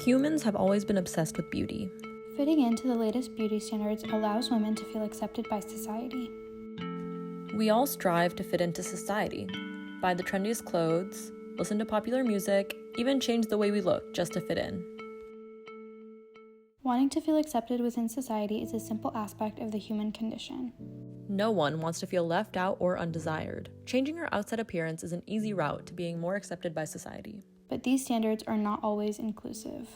Humans have always been obsessed with beauty. Fitting into the latest beauty standards allows women to feel accepted by society. We all strive to fit into society, buy the trendiest clothes, listen to popular music, even change the way we look just to fit in. Wanting to feel accepted within society is a simple aspect of the human condition. No one wants to feel left out or undesired. Changing our outside appearance is an easy route to being more accepted by society. But these standards are not always inclusive.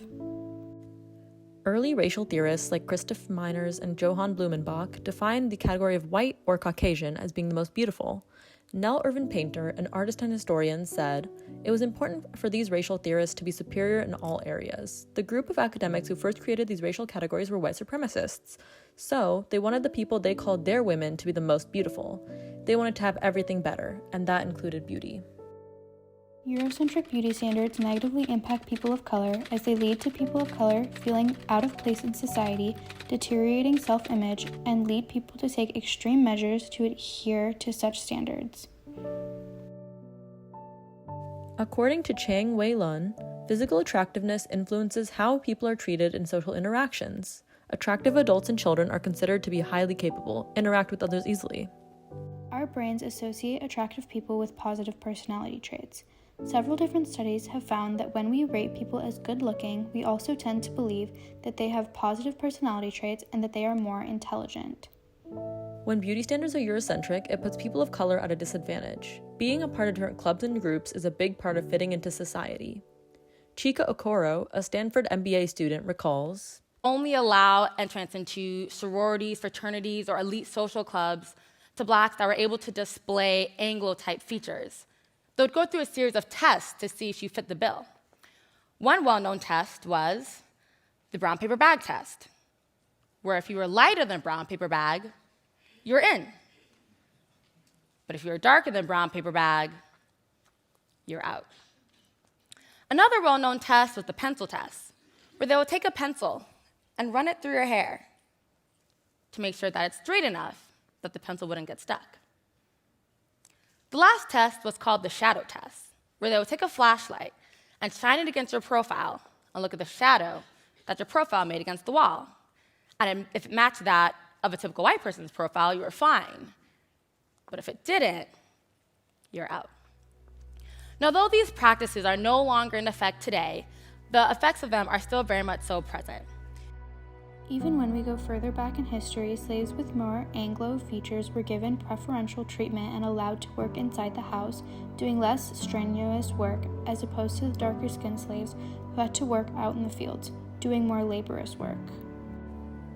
Early racial theorists like Christoph Meiners and Johann Blumenbach defined the category of white or Caucasian as being the most beautiful. Nell Irvin Painter, an artist and historian, said, "It was important for these racial theorists to be superior in all areas. The group of academics who first created these racial categories were white supremacists. So, they wanted the people they called their women to be the most beautiful. They wanted to have everything better, and that included beauty." Eurocentric beauty standards negatively impact people of color as they lead to people of color feeling out of place in society, deteriorating self-image, and lead people to take extreme measures to adhere to such standards. According to Chang Wei Lun, physical attractiveness influences how people are treated in social interactions. Attractive adults and children are considered to be highly capable, interact with others easily. Our brains associate attractive people with positive personality traits. Several different studies have found that when we rate people as good-looking, we also tend to believe that they have positive personality traits and that they are more intelligent. When beauty standards are Eurocentric, it puts people of color at a disadvantage. Being a part of different clubs and groups is a big part of fitting into society. Chika Okoro, a Stanford MBA student, recalls, "Only allow entrance into sororities, fraternities, or elite social clubs to Blacks that were able to display Anglo-type features. They would go through a series of tests to see if you fit the bill. One well-known test was the brown paper bag test, where if you were lighter than brown paper bag, you're in. But if you were darker than brown paper bag, you're out. Another well-known test was the pencil test, where they would take a pencil and run it through your hair to make sure that it's straight enough that the pencil wouldn't get stuck. The last test was called the shadow test, where they would take a flashlight and shine it against your profile and look at the shadow that your profile made against the wall. And if it matched that of a typical white person's profile, you were fine. But if it didn't, you're out. Now, though these practices are no longer in effect today, the effects of them are still very much so present. Even when we go further back in history, slaves with more Anglo features were given preferential treatment and allowed to work inside the house, doing less strenuous work, as opposed to the darker-skinned slaves who had to work out in the fields, doing more laborious work.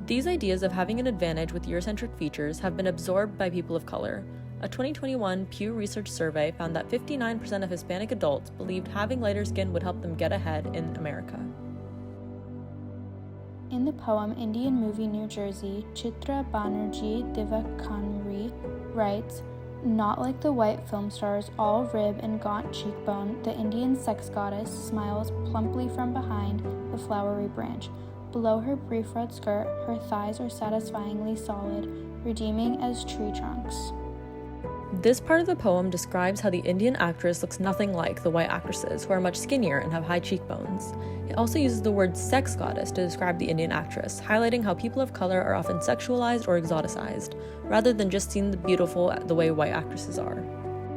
These ideas of having an advantage with Eurocentric features have been absorbed by people of color. A 2021 Pew Research survey found that 59% of Hispanic adults believed having lighter skin would help them get ahead in America. In the poem Indian Movie New Jersey, Chitra Banerjee Divakanri writes, "Not like the white film stars, all rib and gaunt cheekbone, the Indian sex goddess smiles plumply from behind the flowery branch. Below her brief red skirt, her thighs are satisfyingly solid, redeeming as tree trunks." This part of the poem describes how the Indian actress looks nothing like the white actresses, who are much skinnier and have high cheekbones. It also uses the word sex goddess to describe the Indian actress, highlighting how people of color are often sexualized or exoticized, rather than just seen the beautiful the way white actresses are.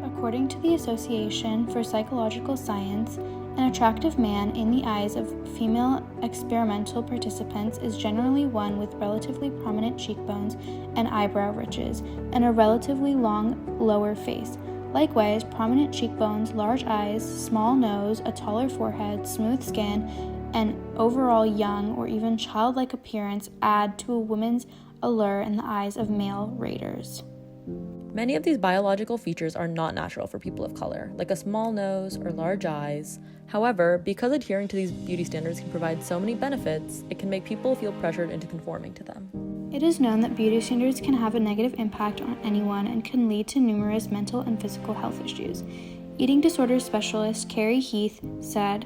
According to the Association for Psychological Science, an attractive man in the eyes of female experimental participants is generally one with relatively prominent cheekbones and eyebrow ridges, and a relatively long lower face. Likewise, prominent cheekbones, large eyes, small nose, a taller forehead, smooth skin, and overall young or even childlike appearance add to a woman's allure in the eyes of male raters. Many of these biological features are not natural for people of color, like a small nose or large eyes. However, because adhering to these beauty standards can provide so many benefits, it can make people feel pressured into conforming to them. It is known that beauty standards can have a negative impact on anyone and can lead to numerous mental and physical health issues. Eating disorders specialist Carrie Heath said,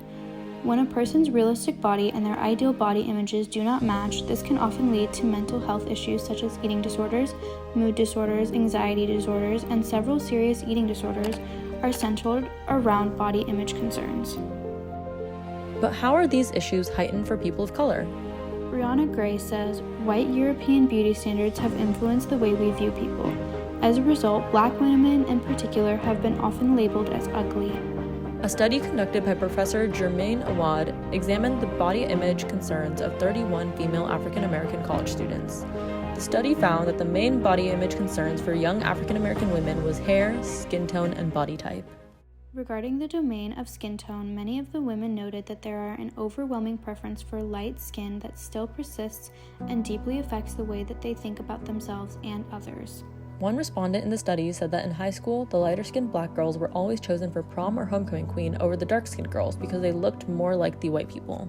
"When a person's realistic body and their ideal body images do not match, this can often lead to mental health issues such as eating disorders, mood disorders, anxiety disorders, and several serious eating disorders are centered around body image concerns." But how are these issues heightened for people of color? Brianna Gray says, white European beauty standards have influenced the way we view people. As a result, Black women in particular have been often labeled as ugly. A study conducted by Professor Germaine Awad examined the body image concerns of 31 female African American college students. The study found that the main body image concerns for young African American women was hair, skin tone, and body type. Regarding the domain of skin tone, many of the women noted that there are an overwhelming preference for light skin that still persists and deeply affects the way that they think about themselves and others. One respondent in the study said that in high school, the lighter-skinned Black girls were always chosen for prom or homecoming queen over the dark-skinned girls because they looked more like the white people.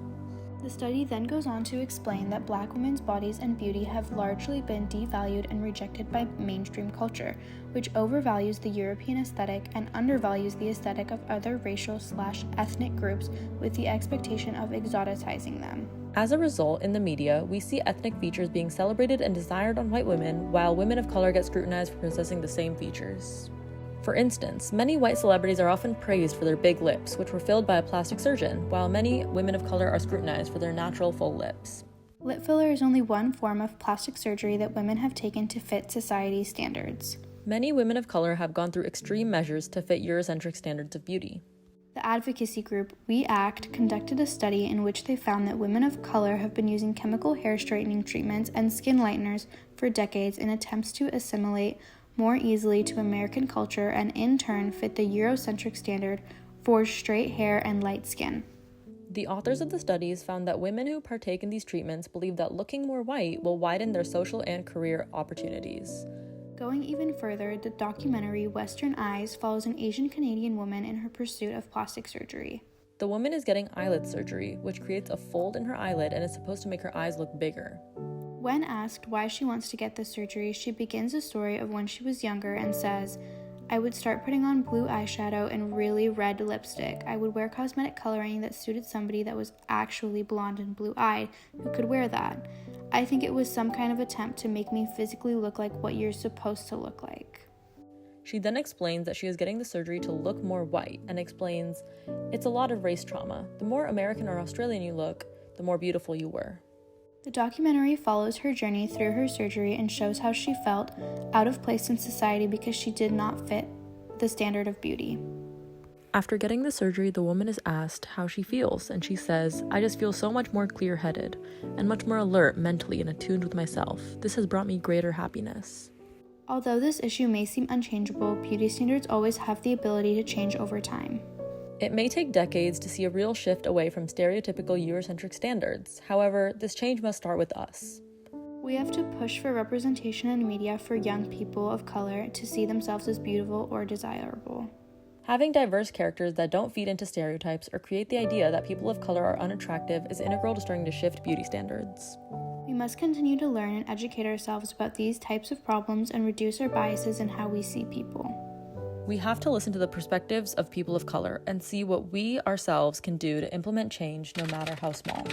The study then goes on to explain that Black women's bodies and beauty have largely been devalued and rejected by mainstream culture, which overvalues the European aesthetic and undervalues the aesthetic of other racial/ethnic groups with the expectation of exoticizing them. As a result, in the media, we see ethnic features being celebrated and desired on white women, while women of color get scrutinized for possessing the same features. For instance, many white celebrities are often praised for their big lips, which were filled by a plastic surgeon, while many women of color are scrutinized for their natural full lips. Lip filler is only one form of plastic surgery that women have taken to fit society's standards. Many women of color have gone through extreme measures to fit Eurocentric standards of beauty. The advocacy group We Act conducted a study in which they found that women of color have been using chemical hair straightening treatments and skin lighteners for decades in attempts to assimilate more easily to American culture and in turn fit the Eurocentric standard for straight hair and light skin. The authors of the studies found that women who partake in these treatments believe that looking more white will widen their social and career opportunities. Going even further, the documentary Western Eyes follows an Asian Canadian woman in her pursuit of plastic surgery. The woman is getting eyelid surgery, which creates a fold in her eyelid and is supposed to make her eyes look bigger. When asked why she wants to get this surgery, she begins a story of when she was younger and says, I would start putting on blue eyeshadow and really red lipstick. I would wear cosmetic coloring that suited somebody that was actually blonde and blue-eyed who could wear that. I think it was some kind of attempt to make me physically look like what you're supposed to look like. She then explains that she is getting the surgery to look more white and explains, it's a lot of race trauma. The more American or Australian you look, the more beautiful you were. The documentary follows her journey through her surgery and shows how she felt out of place in society because she did not fit the standard of beauty. After getting the surgery, the woman is asked how she feels, and she says, I just feel so much more clear-headed and much more alert mentally and attuned with myself. This has brought me greater happiness. Although this issue may seem unchangeable, beauty standards always have the ability to change over time. It may take decades to see a real shift away from stereotypical Eurocentric standards. However, this change must start with us. We have to push for representation in media for young people of color to see themselves as beautiful or desirable. Having diverse characters that don't feed into stereotypes or create the idea that people of color are unattractive is integral to starting to shift beauty standards. We must continue to learn and educate ourselves about these types of problems and reduce our biases in how we see people. We have to listen to the perspectives of people of color and see what we ourselves can do to implement change, no matter how small.